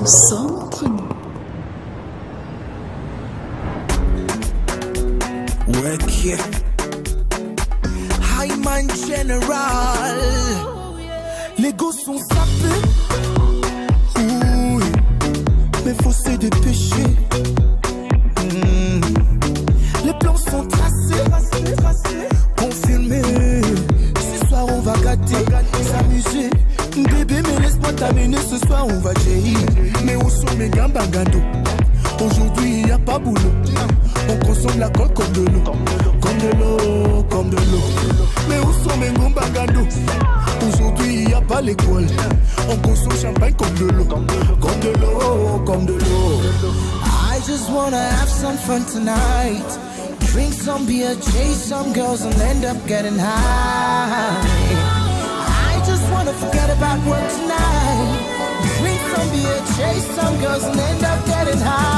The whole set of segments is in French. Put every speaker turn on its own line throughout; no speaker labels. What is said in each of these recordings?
sommes entre nous.
Ouais, Hyman General. Les gosses sont sapés. Oui, mais faut se dépêcher. Les plans sont tracés, confirmés. Ce soir on va gâter, s'amuser. Bébé, mais laisse-moi t'amener. Ce soir on va jaillir. Mais où sont mes gambagando? Aujourd'hui y a pas boulot. On consomme la colle comme de l'eau. Comme de l'eau, comme de l'eau. Mais où sont mes gambagando? Aujourd'hui y a pas l'école. On consomme champagne comme de l'eau. Comme de l'eau, comme de l'eau. I just wanna have some fun tonight. Drink some beer, chase some girls and end up getting high. I just wanna forget about work tonight. Drink some beer, chase some girls and end up getting high.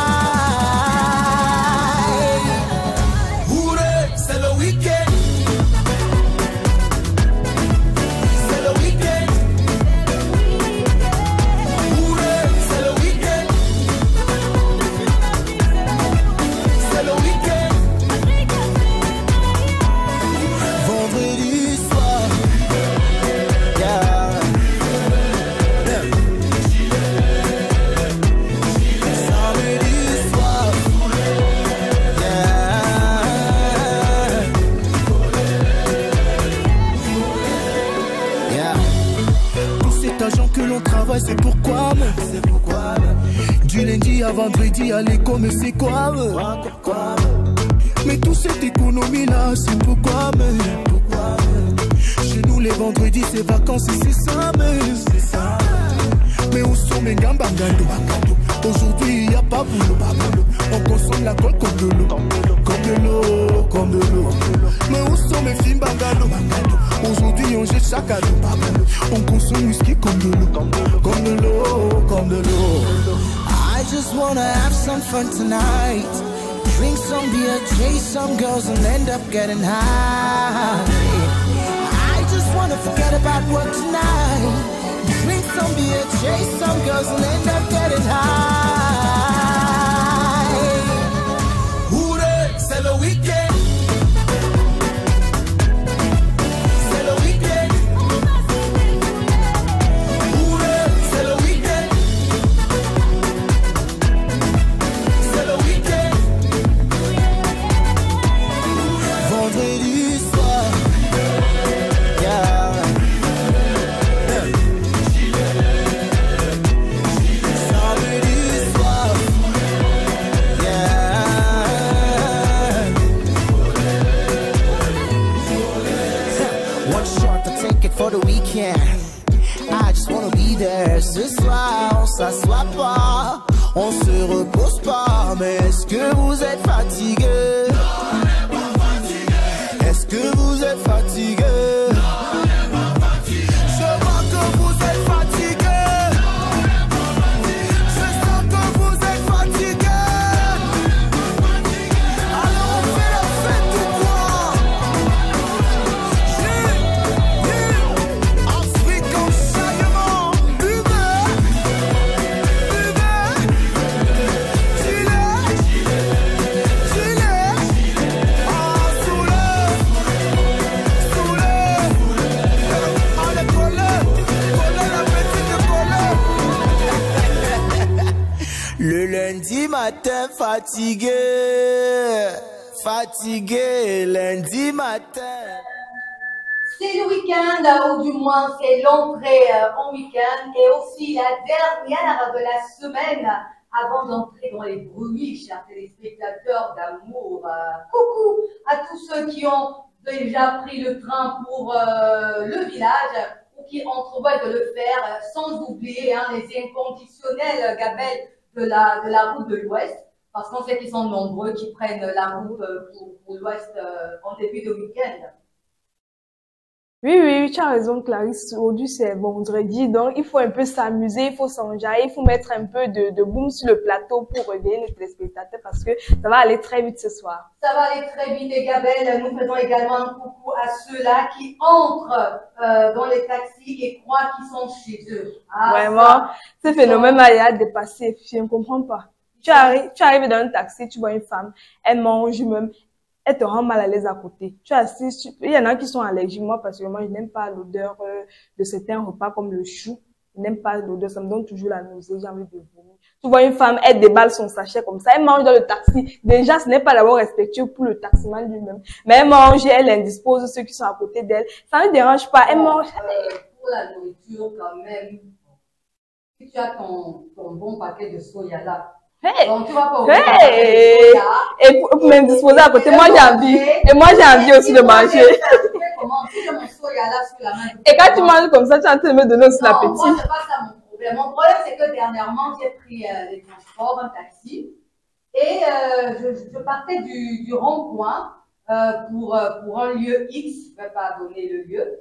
Hooray, c'est le week-end. C'est le week-end. Hooray, c'est le week-end. C'est le week-end. Vendredi soir. Yeah. Samedi soir. Yeah. Yeah. Tout cet argent que l'on travaille, c'est pourquoi du lundi à vendredi à l'école, mais c'est quoi mais toute cette économie là, c'est pourquoi chez nous les vendredis c'est vacances et c'est ça mais où sont mes gambagando? Aujourd'hui y a pas boulot. On consomme la colle comme de l'eau. Comme de l'eau, comme de l'eau. Mais où sont mes filles bangalo? Aujourd'hui on jette chaque ado. On consomme whisky comme de l'eau. Comme de l'eau, comme de l'eau. I just wanna have some fun tonight. Drink some beer, chase some girls and end up getting high. I just wanna forget about work tonight. Drink some beer, chase some girls and end up getting high. Hooray, c'est le week-end. C'est le week-end. Hooray, c'est le week-end. C'est le week-end. Vendredi soir. Yeah. Samedi soir. Yeah. One shot to take it for the weekend. I just wanna be there. Ce soir, on s'assoit pas, on se repose pas. Mais est-ce que vous êtes fatigué? Est-ce que vous êtes fatigué? Je vois que vous êtes fatigué. Je sens que vous êtes fatigué. Alors on fait la fête ou quoi? Afrique en chagrin. Buvez, gilet. Ah, soulez. Allez, collez la petite collée. Le lundi matin fatigué, lundi matin.
C'est le week-end, ou du moins c'est l'entrée en week-end et aussi la dernière de la semaine avant d'entrer dans les bruits, chers téléspectateurs d'amour. Coucou à tous ceux qui ont déjà pris le train pour le village ou qui entrevoient de le faire, sans oublier les inconditionnels, Gabelle, de la route de l'Ouest, parce qu'on sait qu'ils sont nombreux qui prennent la route pour l'Ouest en début de week-end.
Oui, oui, tu as raison, Clarisse. Aujourd'hui, c'est vendredi, donc il faut un peu s'amuser, il faut s'enjailler, il faut mettre un peu de boom sur le plateau pour réveiller nos téléspectateurs parce que ça va aller très vite ce soir.
Ça va aller très vite, et Gabelle, nous faisons également un coucou à ceux-là qui entrent dans les taxis et croient qu'ils sont chez eux. Ah,
vraiment, ce phénomène-là, il a dépassé, je ne comprends pas. Tu arrives dans un taxi, tu vois une femme, elle mange même, elle te rend mal à l'aise à côté. Tu assistes, il y en a qui sont allergiques. Moi, personnellement, je n'aime pas l'odeur de certains repas comme le chou. Je n'aime pas l'odeur, ça me donne toujours la nausée, j'ai envie de vomir. Tu vois une femme, elle déballe son sachet comme ça, elle mange dans le taxi. Déjà, ce n'est pas d'abord respectueux pour le taximan lui-même. Mais elle mange et elle indispose ceux qui sont à côté d'elle. Ça ne dérange pas, elle mange.
Pour la nourriture, quand même, si tu as ton bon paquet de soya là,
Hey.
donc tu vas pas
Hey. Et pour m'indisposer à côté, moi j'ai envie. Et moi j'ai envie aussi de manger. Et quand tu manges comme ça, tu es en train de me donner aussi l'appétit.
Moi, c'est pas ça mon problème. Mon problème, c'est que dernièrement, j'ai pris les transports, un taxi, et je partais du rond-point pour un lieu X, je ne vais pas donner le lieu.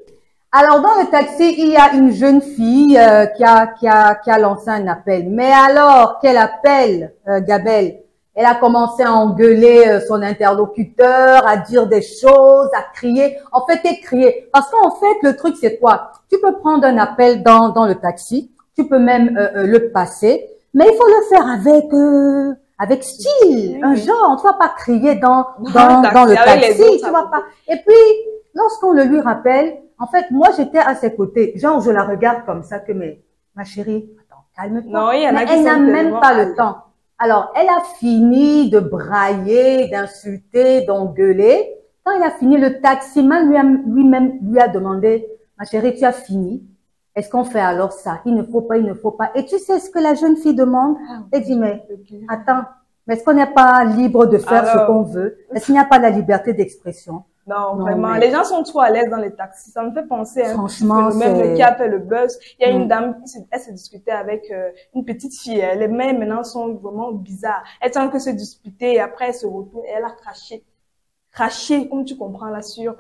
Alors, dans le taxi, il y a une jeune fille qui a lancé un appel. Mais alors qu'elle appelle Gabelle, elle a commencé à engueuler son interlocuteur, à dire des choses, à crier. En fait, elle criait. Parce qu'en fait, le truc, c'est quoi? Tu peux prendre un appel dans le taxi, tu peux même le passer, mais il faut le faire avec style, un genre. Tu vas pas crier dans le taxi, tu vas pas. Et puis, lorsqu'on le lui rappelle, en fait, moi, j'étais à ses côtés. Genre, je la regarde comme ça que, mais, ma chérie, attends, calme-toi.
Non, il y en a qui
elle n'a même pas le temps. Alors, elle a fini de brailler, d'insulter, d'engueuler. Quand elle a fini, le taximan lui-même lui a demandé, ma chérie, tu as fini? Est-ce qu'on fait alors ça? Il ne faut pas, il ne faut pas. Et tu sais ce que la jeune fille demande? Elle dit, mais, attends, mais est-ce qu'on n'est pas libre de faire ce qu'on veut? Est-ce qu'il n'y a pas la liberté d'expression?
Non, vraiment. Les gens sont trop à l'aise dans les taxis. Ça me fait penser à un
phénomène
qui a fait le buzz. Il y a une dame, elle se disputait avec une petite fille. Les mains maintenant sont vraiment bizarres. Elle tente que se disputer et après elle se retourne et elle a craché. Craché, comme tu comprends là, sur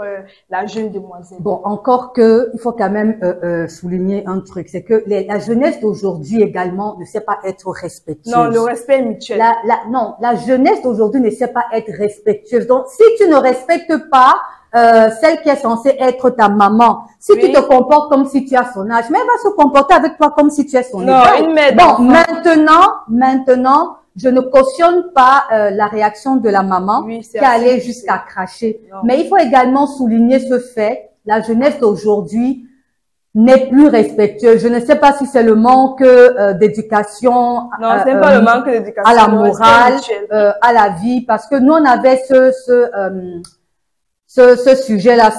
la jeune demoiselle. Bon, encore que, il faut quand même souligner un truc, c'est que la jeunesse d'aujourd'hui également ne sait pas être respectueuse. Non, le respect est mutuel.
Non, la jeunesse d'aujourd'hui ne sait pas être respectueuse. Donc, si tu ne respectes pas celle qui est censée être ta maman, si tu te comportes comme si tu as son âge, mais elle va se comporter avec toi comme si tu es son égal. Bon, maintenant, je ne cautionne pas la réaction de la maman qui allait jusqu'à cracher. Non. Mais il faut également souligner ce fait, la jeunesse d'aujourd'hui n'est plus respectueuse. Je ne sais pas si c'est le manque d'éducation
non, c'est pas le manque d'éducation
à la morale, à la vie, parce que nous on avait ce sujet-là,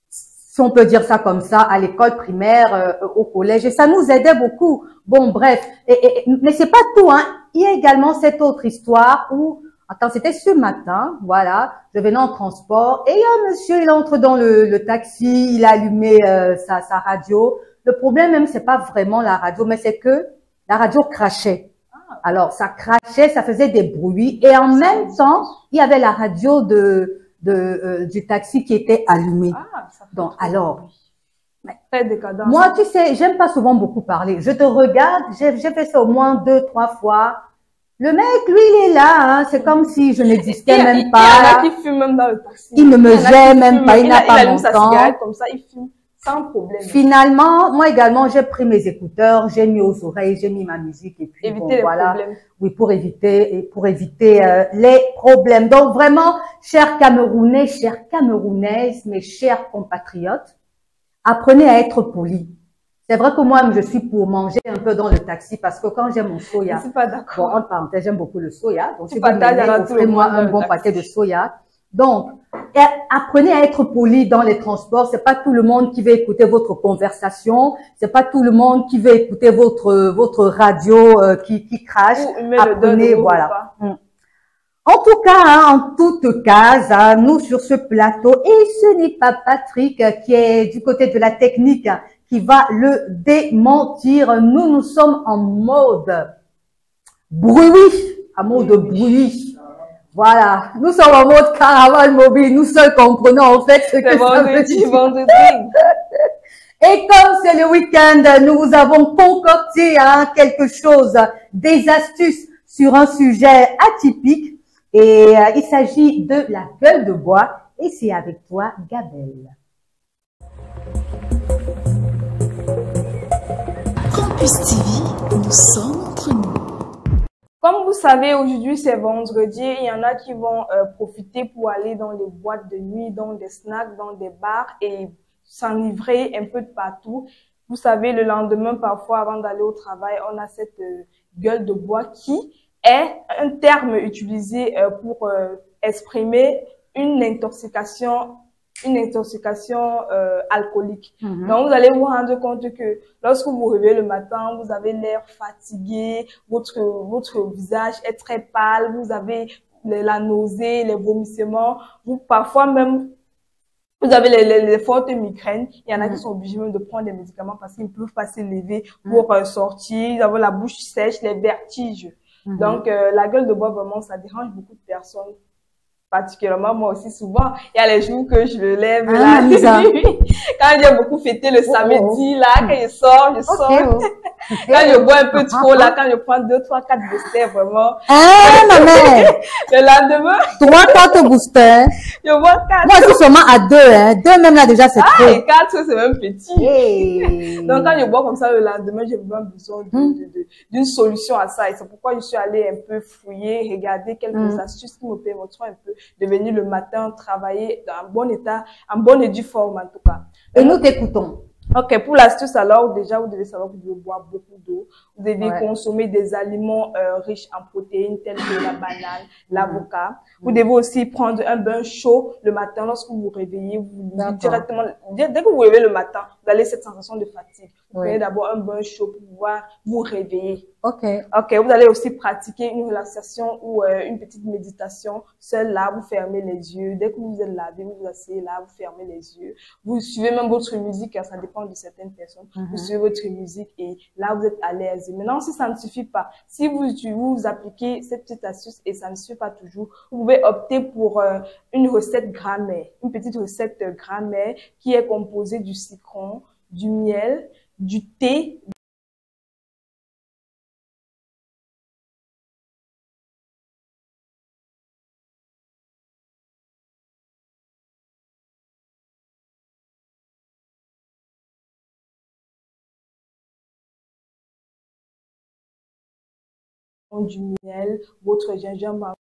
si on peut dire ça comme ça, à l'école primaire, au collège, et ça nous aidait beaucoup. Bon, bref, mais c'est pas tout, hein. Il y a également cette autre histoire où, attends, c'était ce matin, voilà, je venais en transport et il y a un monsieur, il entre dans le taxi, il a allumé sa radio. Le problème même, c'est pas vraiment la radio, mais c'est que la radio crachait. Alors, ça crachait, ça faisait des bruits et en même temps, il y avait la radio du taxi qui était allumée. Donc, alors, moi, tu sais, j'aime pas souvent beaucoup parler. Je te regarde, j'ai fait ça au moins 2-3 fois. Le mec, lui, il est là, hein. C'est comme si je n'existais même pas.
Il y en a qui fument même dans le taxi.
Il ne me gêne même pas, il n'a pas mon temps.
Sa cigarette comme ça, il fume sans problème.
Finalement, moi également, j'ai pris mes écouteurs, j'ai mis aux oreilles, j'ai mis ma musique et puis
éviter les problèmes.
Oui, pour éviter les problèmes. Donc vraiment, chers Camerounais, chères Camerounaises, mes chers compatriotes, apprenez à être polis. C'est vrai que moi, je suis pour manger un peu dans le taxi parce que quand j'ai mon soya,
je suis pas d'accord.
Bon, entre parenthèses, j'aime beaucoup le soya. Donc,
tu offrez-moi
un bon paquet de soya. Donc, apprenez à être poli dans les transports. C'est pas tout le monde qui veut écouter votre conversation. C'est pas tout le monde qui veut écouter votre radio qui crache. Apprenez, voilà. En tout cas, en toute case, nous sur ce plateau, et ce n'est pas Patrick qui est du côté de la technique qui va le démentir. Nous sommes en mode bruit, à mode bruit.
Voilà, nous sommes en mode caravane mobile, nous seuls comprenons en fait ce que
C'est
ça veut
vendredi,
dire.
vendredi.
Et comme c'est le week-end, nous vous avons concocté quelque chose, des astuces sur un sujet atypique. Et il s'agit de la gueule de bois. Et c'est avec toi, Gabelle.
Campus TV, nous sommes entre nous.
Comme vous savez, aujourd'hui c'est vendredi. Il y en a qui vont profiter pour aller dans les boîtes de nuit, dans des snacks, dans des bars et s'enivrer un peu de partout. Vous savez, le lendemain, parfois, avant d'aller au travail, on a cette gueule de bois qui est un terme utilisé pour exprimer une intoxication alcoolique. Donc, vous allez vous rendre compte que lorsque vous vous réveillez le matin, vous avez l'air fatigué, votre visage est très pâle, vous avez la nausée, les vomissements, parfois même, vous avez les fortes migraines. Il y en a qui sont obligés même de prendre des médicaments parce qu'ils ne peuvent pas se lever pour sortir. Ils ont la bouche sèche, les vertiges. Donc, la gueule de bois, vraiment, ça dérange beaucoup de personnes. Particulièrement, moi aussi, souvent, il y a les jours que je le lève la nuit. Quand j'ai beaucoup fêté le samedi, là, quand je sors, Quand je bois un peu trop, là, quand je prends 2, 3, 4 boosters, vraiment.
Ma mère!
Le lendemain,
3, 4 boosters.
je bois 4.
Moi, je suis seulement à 2, hein. 2 même là, déjà, c'est trop.
Et 4, c'est même petit.
Hey.
Donc, quand je bois comme ça le lendemain, j'ai vraiment besoin d'une solution à ça. Et c'est pourquoi je suis allée un peu fouiller, regarder quelques astuces qui me permettront un peu de venir le matin travailler dans un bon état, en bonne et due forme en tout cas.
Et nous t'écoutons.
Ok, pour l'astuce alors, déjà, vous devez savoir que vous devez boire beaucoup d'eau. Vous devez consommer des aliments riches en protéines tels que la banane, l'avocat. Vous devez aussi prendre un bain chaud le matin lorsque vous vous réveillez. Directement, dès que vous vous réveillez le matin, vous avez cette sensation de fatigue. Vous prenez d'abord un bain chaud pour pouvoir vous réveiller.
Ok,
vous allez aussi pratiquer une relaxation ou une petite méditation. Seul là, vous fermez les yeux. Dès que vous vous êtes lavé, vous vous asseyez là, vous fermez les yeux. Vous suivez même votre musique, ça dépend de certaines personnes. Vous suivez votre musique et là, vous êtes à l'aise. Maintenant, si ça ne suffit pas, si vous appliquez cette petite astuce et ça ne suffit pas toujours, vous pouvez opter pour une recette grammaire, une petite recette grammaire qui est composée du citron, du miel, du thé, du miel, votre gingembre.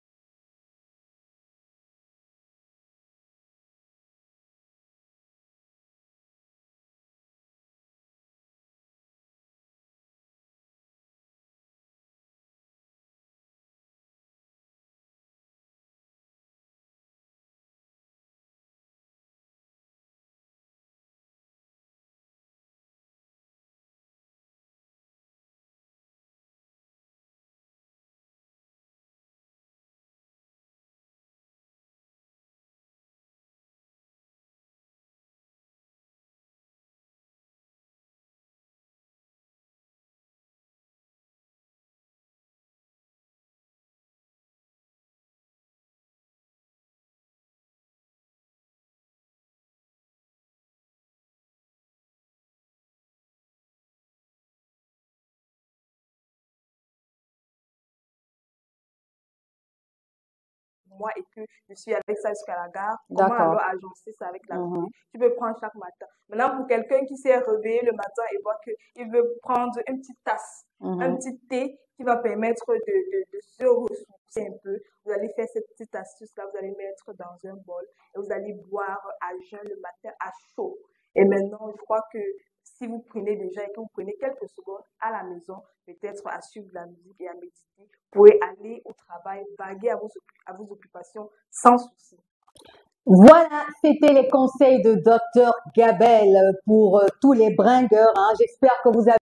Moi et que je suis avec ça jusqu'à la gare. Comment alors agencer ça avec la journée? Tu peux prendre chaque matin. Maintenant, pour quelqu'un qui s'est réveillé le matin et voit qu'il veut prendre une petite tasse, un petit thé qui va permettre de se ressourcer un peu, vous allez faire cette petite astuce-là, vous allez mettre dans un bol et vous allez boire à jeun le matin à chaud. Et maintenant, je crois que si vous prenez déjà et que vous prenez quelques secondes à la maison, peut-être à suivre la musique et à méditer, vous pouvez aller au travail, vaguer à vos occupations sans souci.
Voilà, c'était les conseils de Dr Gabelle pour tous les bringueurs. J'espère que vous avez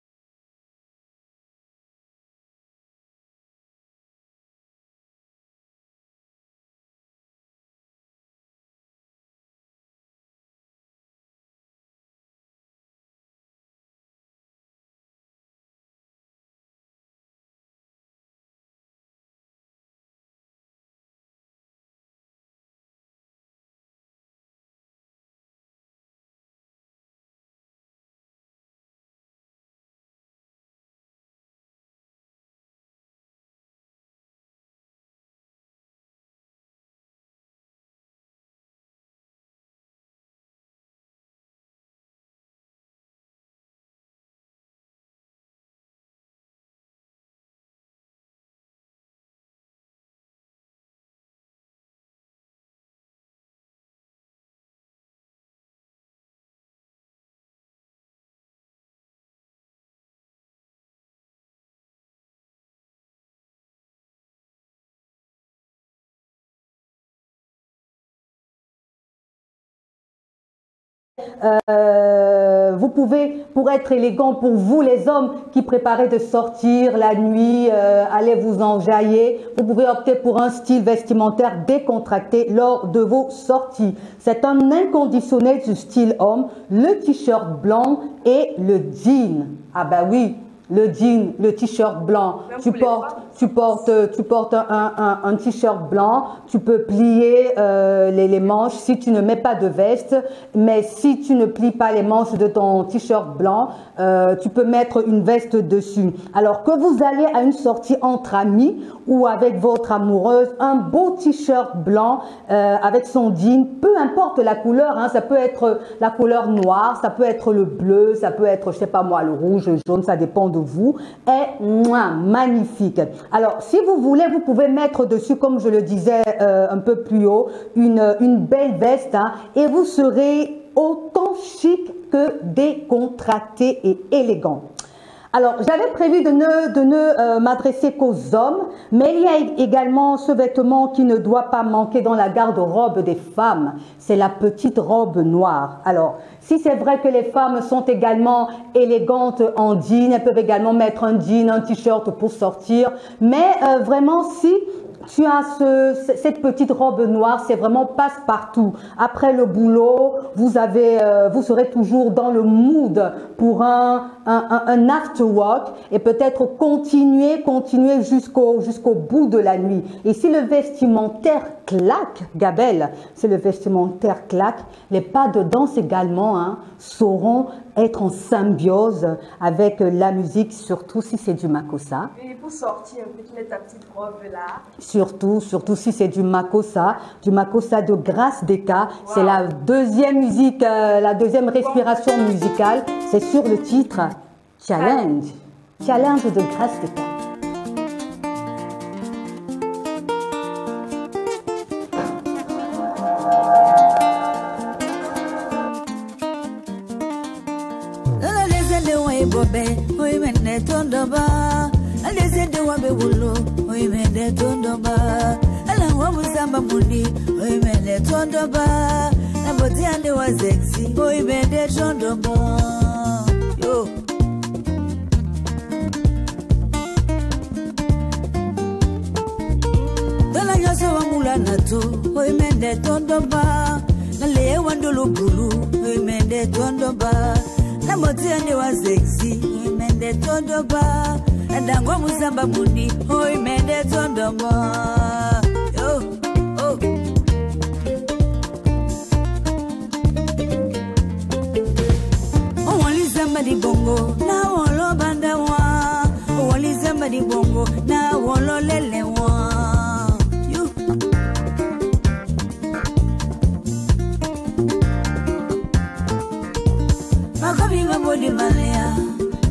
vous pouvez, pour être élégant, pour vous les hommes qui préparez de sortir la nuit, allez vous enjailler, vous pouvez opter pour un style vestimentaire décontracté lors de vos sorties. C'est un inconditionnel du style homme, le t-shirt blanc et le jean. Ah bah oui, le jean, le t-shirt blanc. Tu portes un t-shirt blanc, tu peux plier les manches si tu ne mets pas de veste, mais si tu ne plies pas les manches de ton t-shirt blanc, tu peux mettre une veste dessus. Alors que vous allez à une sortie entre amis ou avec votre amoureuse, un beau t-shirt blanc avec son jean, peu importe la couleur, hein, ça peut être la couleur noire, ça peut être le bleu, ça peut être, je sais pas moi, le rouge, le jaune, ça dépend de vous, est magnifique. Alors, si vous voulez, vous pouvez mettre dessus, comme je le disais un peu plus haut, une belle veste, hein, et vous serez autant chic que décontracté et élégant. Alors, j'avais prévu de ne m'adresser qu'aux hommes, mais il y a également ce vêtement qui ne doit pas manquer dans la garde-robe des femmes. C'est la petite robe noire. Alors, si c'est vrai que les femmes sont également élégantes en jean, elles peuvent également mettre un jean, un t-shirt pour sortir, mais vraiment si tu as cette petite robe noire, c'est vraiment passe-partout. Après le boulot, vous serez toujours dans le mood pour un after work et peut-être continuer jusqu'au bout de la nuit. Et si le vestimentaire claque, Gabelle, si le vestimentaire claque, les pas de danse également sauront être en symbiose avec la musique, surtout si c'est du makossa.
Et pour sortir, tu mets ta petite robe là.
Surtout si c'est du makossa de Grâce Deka. Wow. C'est la deuxième musique, la deuxième respiration musicale. C'est sur le titre Challenge. Challenge de Grâce Deka.
Oi mende tondoba, aleze de wabe wulo. Oi mende tondoba, ala wabu samba muni. Oi mende tondoba, na boti ande wa sexy. Oi mende tondoba, yo. Dala nyoso wa mula nato. Oi mende tondoba, na le wandolo bulu. Oi mende tondoba. Namoti ande wa sexy, oi mende tondoba. Ndangwa musamba muni, oi mende tondoba. Yo, oh. Only somebody bongo, na wolo banda wa. Only somebody bongo, na wolo lele wa. Body malaya,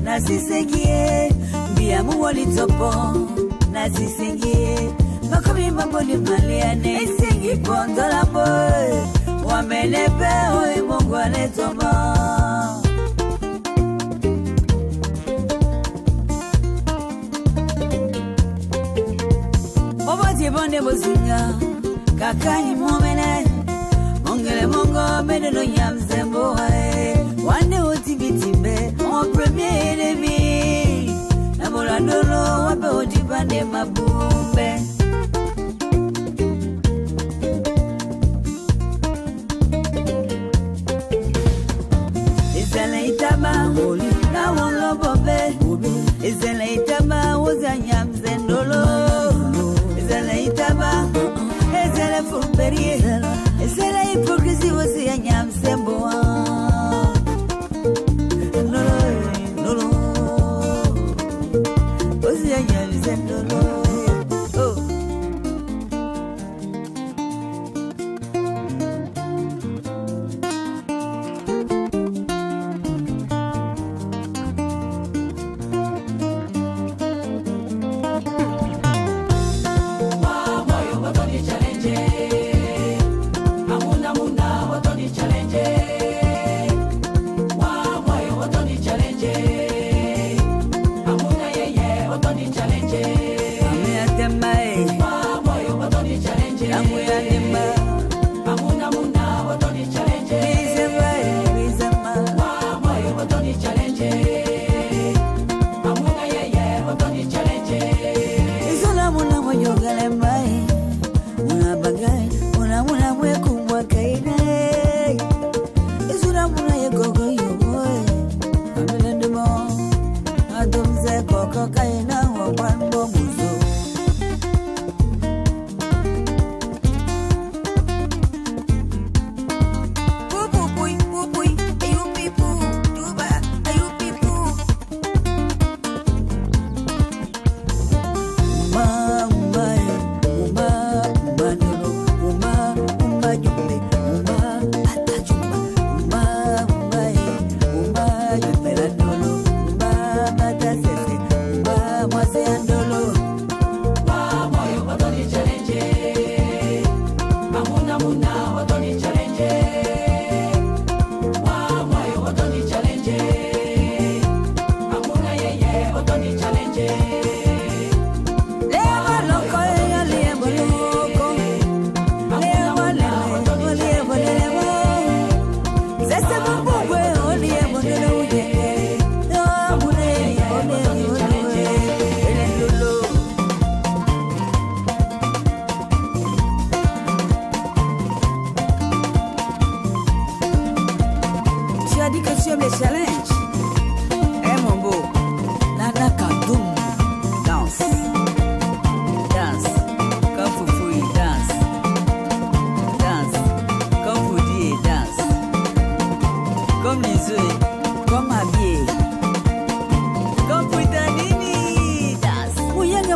na sisengie, bia muwali topo, na sisengie. Makobi body malaya, ne singi pondola boy, wamenepe oi mongwane toba. Obati bonde bozinga, kakani momene, mongele mongo mede no yamzembo hai. Wande otibitimbe, on premier ennemi. Na molandolo, wape otibande mabumbe. Ezele itaba, holi, na wolo bobe. Ezele itaba, oza nyamzendolo. Ezele itaba, ezele fulberie. Ezele hipokrisi, ozi ya nyamsembo.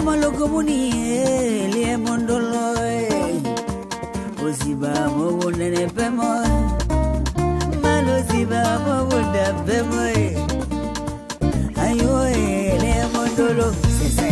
Malogomuni, les mondoloy. Osiba, mo ne pemo. Malosiba, mo da pemo. Ayo, les mondolo. C'est ça.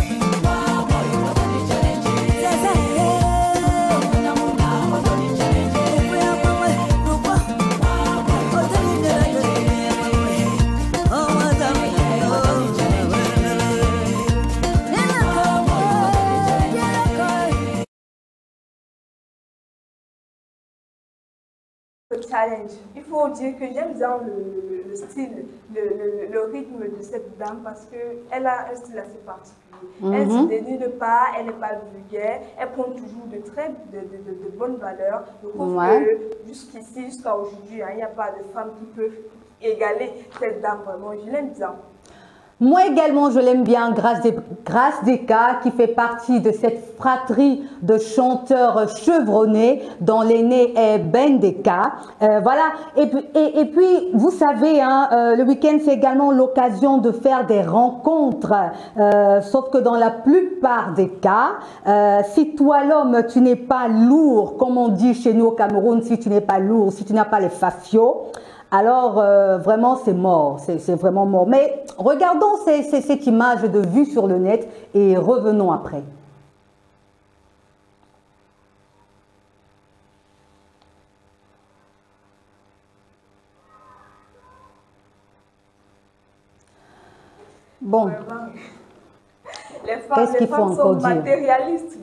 Le challenge. Il faut dire que j'aime bien le style, le rythme de cette dame parce qu'elle a un style assez particulier. Elle ne se dénude pas, elle n'est pas vulgaire, elle prend toujours de bonnes valeurs. Je trouve que jusqu'ici, jusqu'à aujourd'hui, il n'y a pas de femme qui peut égaler cette dame vraiment. Je l'aime bien.
Moi également, je l'aime bien, Grace Deka, qui fait partie de cette fratrie de chanteurs chevronnés, dont l'aîné est Ben Deka. Voilà. Et puis, vous savez, hein, le week-end, c'est également l'occasion de faire des rencontres. Sauf que dans la plupart des cas, si toi, l'homme, tu n'es pas lourd, comme on dit chez nous au Cameroun, si tu n'es pas lourd, si tu n'as pas les faciaux, alors vraiment c'est mort, c'est vraiment mort. Mais regardons cette image de vue sur le net et revenons après. Bon.
Les femmes sont matérialistes.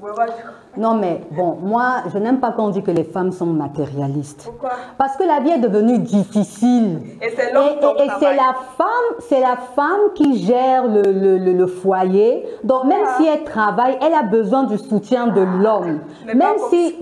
Non mais bon, moi je n'aime pas quand on dit que les femmes sont matérialistes.
Pourquoi?
Parce que la vie est devenue difficile.
Et c'est
la femme qui gère le foyer. Donc même si elle travaille, elle a besoin du soutien de l'homme. Même si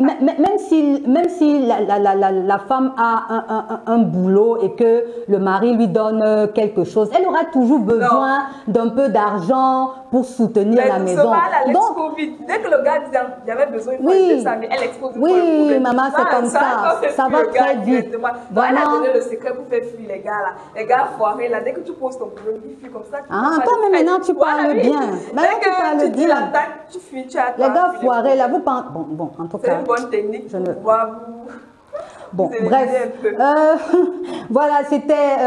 la femme a un boulot et que le mari lui donne quelque chose, elle aura toujours besoin d'un peu d'argent pour soutenir la maison.
Donc, dès que le gars dit j'avais besoin de 200 000, elle expose.
Oui, maman, c'est comme ça. Ça va très vite.
Voilà. Elle a donné le secret pour faire fuir les gars là. Les gars foirés là, dès que tu poses ton problème, ils fuient comme ça.
Toi, mais maintenant tu parles bien.
Dès que tu dis l'attaque, tu fuis, tu attends.
Les gars foirés là, vous pensez. Bon, en tout cas.
C'est une bonne technique pour pouvoir vous.
Bon, bref, voilà, c'était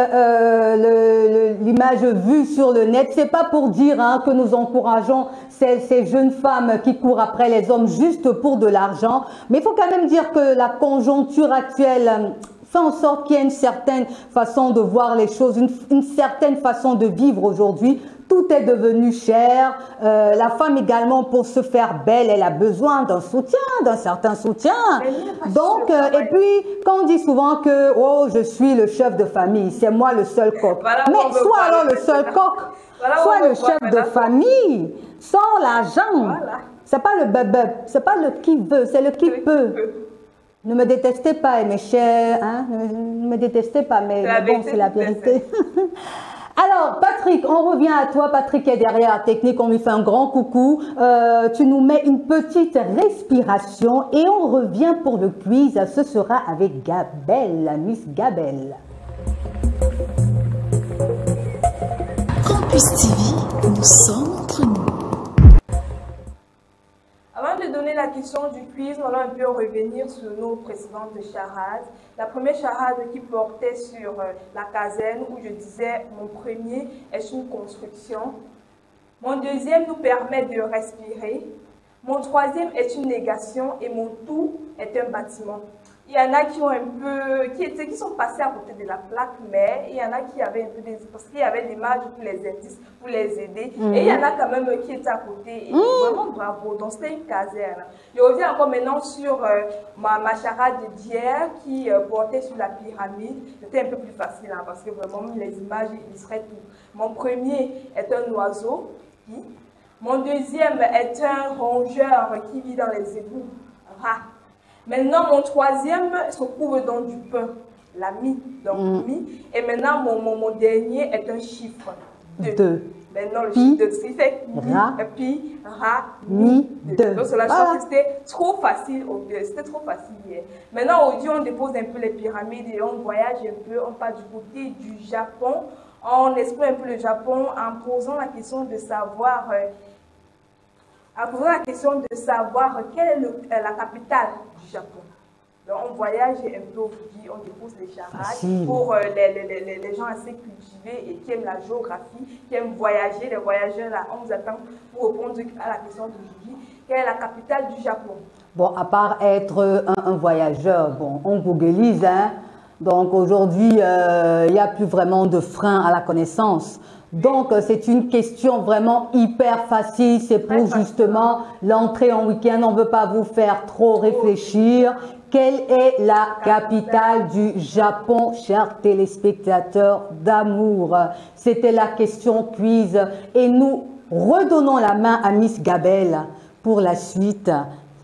l'image vue sur le net. C'est pas pour dire que nous encourageons ces jeunes femmes qui courent après les hommes juste pour de l'argent. Mais il faut quand même dire que la conjoncture actuelle fait en sorte qu'il y a une certaine façon de voir les choses, une certaine façon de vivre aujourd'hui. Tout est devenu cher. La femme également, pour se faire belle, elle a besoin d'un soutien, d'un certain soutien. Donc, et puis, quand on dit souvent que « Oh, je suis le chef de famille, c'est moi le seul coq. Voilà, » Mais soit alors le seul coq, soit le chef de famille, sans l'argent. Voilà. C'est pas le bébé, c'est pas le qui veut, c'est le qui peut. Ne me détestez pas, mes chers, hein? Ne me détestez pas, mais bon, c'est la vérité. Alors, Patrick, on revient à toi. Patrick est derrière la technique, on lui fait un grand coucou. Tu nous mets une petite respiration et on revient pour le quiz. Ce sera avec Gabelle, Miss Gabelle.
Campus TV, nous sommes entre nous.
Avant de donner la question du quiz, on va un peu revenir sur nos précédentes charades. La première charade qui portait sur la caserne, où je disais mon premier est une construction. Mon deuxième nous permet de respirer. Mon troisième est une négation et mon tout est un bâtiment. Il y en a qui ont un peu, qui sont passés à côté de la plaque, mais il y en a qui avaient un peu des, parce qu'il y avait l'image pour les indices, pour les aider. Et il y en a quand même qui étaient à côté. Et vraiment bravo. Donc c'était une caserne. Je reviens encore maintenant sur ma charade d'hier qui portait sur la pyramide. C'était un peu plus facile parce que vraiment les images illustraient tout. Mon premier est un oiseau. Mon deuxième est un rongeur qui vit dans les égouts. Rat. Maintenant, mon troisième se trouve dans du pain, la mie, donc mie. Et maintenant, mon dernier est un chiffre, 2. Maintenant, le chiffre 2, ce qui fait pi, ra, mi, 2. Donc, cela chose, c'était trop facile, hier. Maintenant, aujourd'hui, on dépose un peu les pyramides et on voyage un peu, on part du côté du Japon. On explore un peu le Japon en posant la question de savoir a posé la question de savoir quelle est la capitale du Japon. Donc, on voyage un peu aujourd'hui, on dépose les charades pour les gens assez cultivés et qui aiment la géographie, qui aiment voyager. Les voyageurs, là, on vous attend pour répondre à la question d'aujourd'hui. Quelle est la capitale du Japon?
Bon, à part être un voyageur, bon, on googlise, hein. Donc aujourd'hui, il n'y a plus vraiment de frein à la connaissance. Donc, c'est une question vraiment hyper facile. C'est pour justement l'entrée en week-end. On ne veut pas vous faire trop réfléchir. Quelle est la capitale du Japon, chers téléspectateurs d'amour? C'était la question quiz. Et nous redonnons la main à Miss Gabelle pour la suite.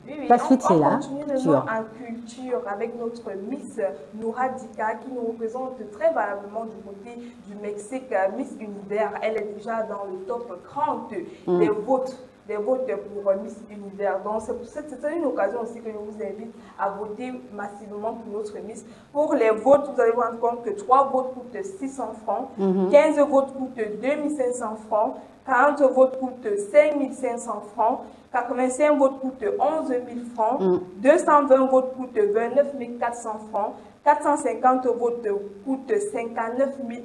Oui,
la suite, c'est là.
On continue en culture avec notre Miss Nouradika qui nous représente très valablement du côté du Mexique. Miss Univers, elle est déjà dans le top 30 des votes pour Miss Univers. Donc, c'est une occasion aussi que je vous invite à voter massivement pour notre Miss. Pour les votes, vous allez vous rendre compte que 3 votes coûtent 600 francs, 15 votes coûtent 2500 francs, 40 votes coûtent 5500 francs, 85 votes coûtent 11 000 francs, 220 votes coûtent 29 400 francs, 450 votes coûtent 59 000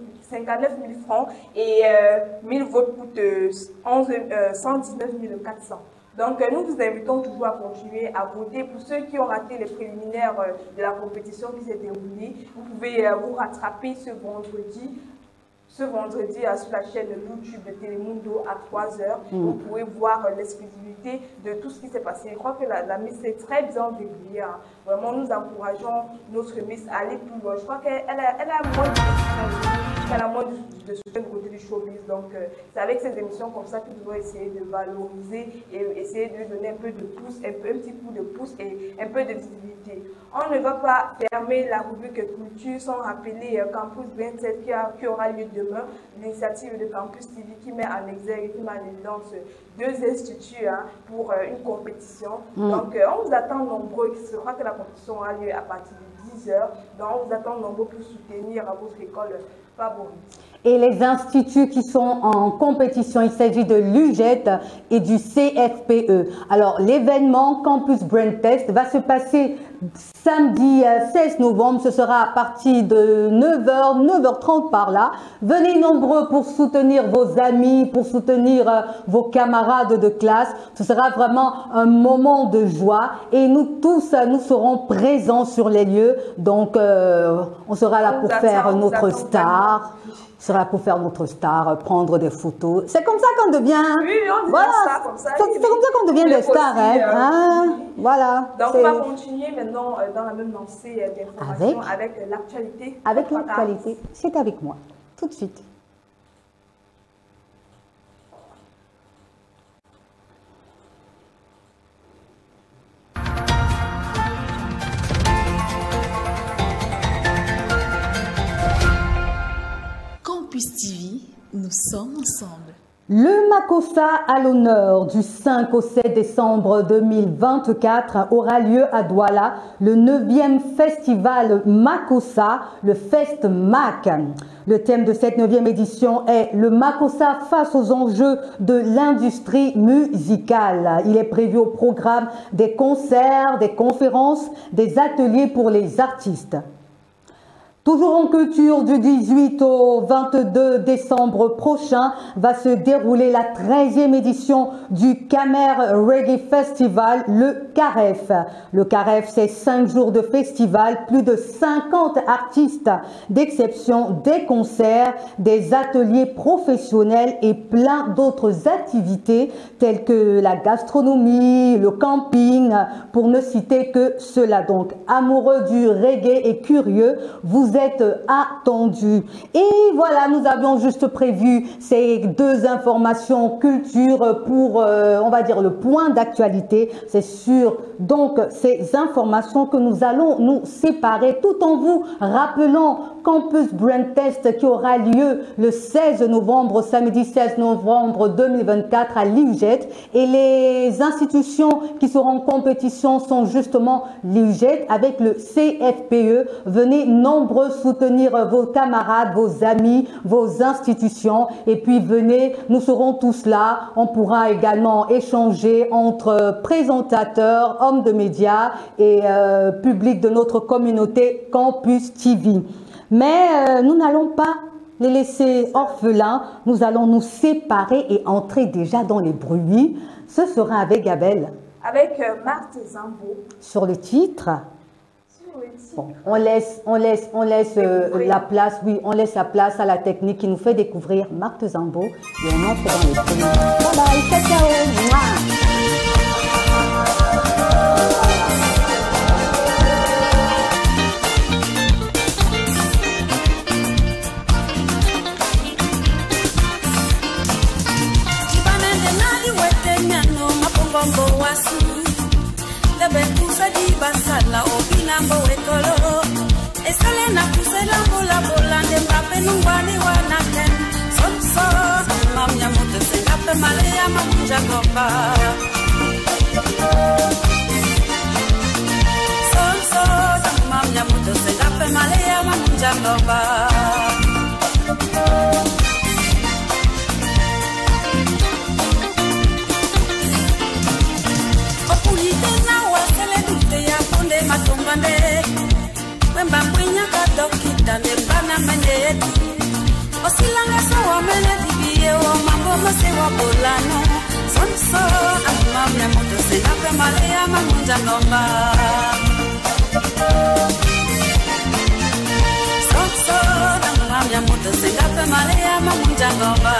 francs et 1000 votes coûtent 119 400. Donc, nous vous invitons toujours à continuer à voter. Pour ceux qui ont raté les préliminaires de la compétition qui s'est déroulée, vous pouvez vous rattraper ce vendredi sur la chaîne YouTube de Télémundo à 3h. Vous pourrez voir l'exclusivité de tout ce qui s'est passé. Je crois que la Miss est très bien débrouillée. Hein. Vraiment, nous encourageons notre Miss à aller plus loin. Je crois qu'elle a moins de soutien du côté du showbiz. Donc, c'est avec ces émissions comme ça que nous devons essayer de valoriser et essayer de lui donner un peu de pouce, un petit coup de pouce et un peu de visibilité. On ne va pas fermer la rubrique culture sans rappeler Campus 27 qui aura lieu demain. L'initiative de Campus TV qui met en exergue et qui met en évidence 2 instituts pour une compétition. Donc, on vous attend nombreux. Je crois que la compétition aura lieu à partir de 10h. Donc, on vous attend nombreux pour soutenir votre école favorite.
Et les instituts qui sont en compétition, il s'agit de l'UGET et du CFPE. Alors, l'événement Campus Brain Test va se passer samedi 16 novembre. Ce sera à partir de 9h, 9h30 par là. Venez nombreux pour soutenir vos amis, pour soutenir vos camarades de classe. Ce sera vraiment un moment de joie. Et nous tous, nous serons présents sur les lieux. Donc, on sera là pour faire notre star. Sera pour faire notre star, prendre des photos. C'est comme ça qu'on devient.
Oui, on devient star comme ça.
C'est comme ça qu'on devient des stars. Voilà.
Donc, on va continuer maintenant dans la même lancée d'informations avec l'actualité.
Avec l'actualité. C'est avec moi. Tout de suite.
Campus TV, nous sommes ensemble.
Le Makossa à l'honneur du 5 au 7 décembre 2024 aura lieu à Douala, le 9e festival Makossa, le Fest Mac. Le thème de cette 9e édition est le Makossa face aux enjeux de l'industrie musicale. Il est prévu au programme des concerts, des conférences, des ateliers pour les artistes. Toujours en culture, du 18 au 22 décembre prochain va se dérouler la 13e édition du Camer Reggae Festival, le CAREF. Le CAREF, c'est 5 jours de festival, plus de 50 artistes d'exception, des concerts, des ateliers professionnels et plein d'autres activités telles que la gastronomie, le camping, pour ne citer que cela. Donc, amoureux du reggae et curieux, vous êtes attendus. Et voilà, nous avions juste prévu ces 2 informations culture pour, on va dire, le point d'actualité. C'est sur donc ces informations que nous allons nous séparer tout en vous rappelant Campus Brain Test qui aura lieu le 16 novembre, samedi 16 novembre 2024 à l'UGET. Et les institutions qui seront en compétition sont justement l'UGET avec le CFPE. Venez nombreux soutenir vos camarades, vos amis, vos institutions. Et puis venez, nous serons tous là. On pourra également échanger entre présentateurs, hommes de médias et public de notre communauté Campus TV. Mais nous n'allons pas les laisser orphelins. Nous allons nous séparer et entrer déjà dans les bruits. Ce sera avec Gabelle.
Avec Marthe Zambo.
Sur le titre. Bon, on laisse la place, oui, on laisse la place à la technique qui nous fait découvrir Marthe Zambo et on entre dans les bruits. Bye bye, ciao, ciao.
Basala obinambo wekolo esale na kusela bola bola ndembape nungwani wanaken sonso mamnya moto sengape male ya mamunja gomba sonso mamnya moto sengape male ya mamunja gomba Wemba mwinya kadokita nembana mende Osilanga sawa mene dibiye wa mambo mase wa bolano Sonso amamya moto senape male ya mamunja ngomba Sonso amamya moto senape male ya mamunja ngomba